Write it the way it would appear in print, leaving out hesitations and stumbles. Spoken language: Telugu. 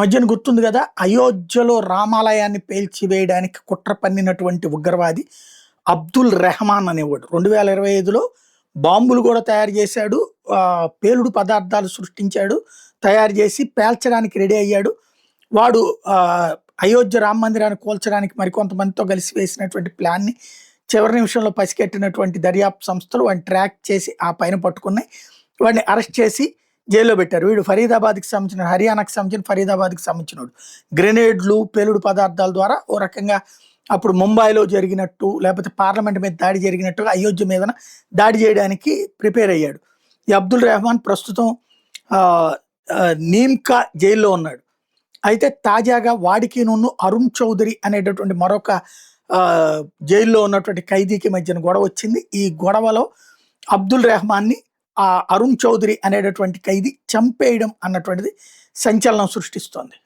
మధ్యన గుర్తుంది కదా, అయోధ్యలో రామాలయాన్ని పేల్చివేయడానికి కుట్ర పన్నినటువంటి ఉగ్రవాది అబ్దుల్ రెహమాన్ అనేవాడు. 2025లో బాంబులు కూడా తయారు చేశాడు. పేలుడు పదార్థాలు సృష్టించాడు. తయారు చేసి పేల్చడానికి రెడీ అయ్యాడు. వాడు అయోధ్య రామ మందిరాన్ని కూల్చడానికి మరికొంతమందితో కలిసి వేసినటువంటి ప్లాన్ని చివరి నిమిషంలో పసిగట్టినటువంటి దర్యాప్తు సంస్థలు వాడిని ట్రాక్ చేసి ఆ పైన పట్టుకున్నాయి. వాడిని అరెస్ట్ చేసి జైల్లో పెట్టారు. వీడు ఫరీదాబాద్కి సంబంధించిన, హర్యానాకి సంబంధించిన ఫరీదాబాద్కి సంబంధించినోడు. గ్రెనేడ్లు, పేలుడు పదార్థాల ద్వారా ఓ రకంగా అప్పుడు ముంబైలో జరిగినట్టు, లేకపోతే పార్లమెంట్ మీద దాడి జరిగినట్టుగా అయోధ్య మీద దాడి చేయడానికి ప్రిపేర్ అయ్యాడు. ఈ అబ్దుల్ రెహమాన్ ప్రస్తుతం నీమ్కా జైల్లో ఉన్నాడు. అయితే తాజాగా వాడికి అరుణ్ చౌదరి అనేటటువంటి మరొక జైల్లో ఉన్నటువంటి ఖైదీకి మధ్యన గొడవ వచ్చింది. ఈ గొడవలో అబ్దుల్ రెహమాన్ని ఆ అరుణ్ చౌదరి అనేటటువంటి ఖైదీ చంపేయడం అన్నటువంటిది సంచలనం సృష్టిస్తోంది.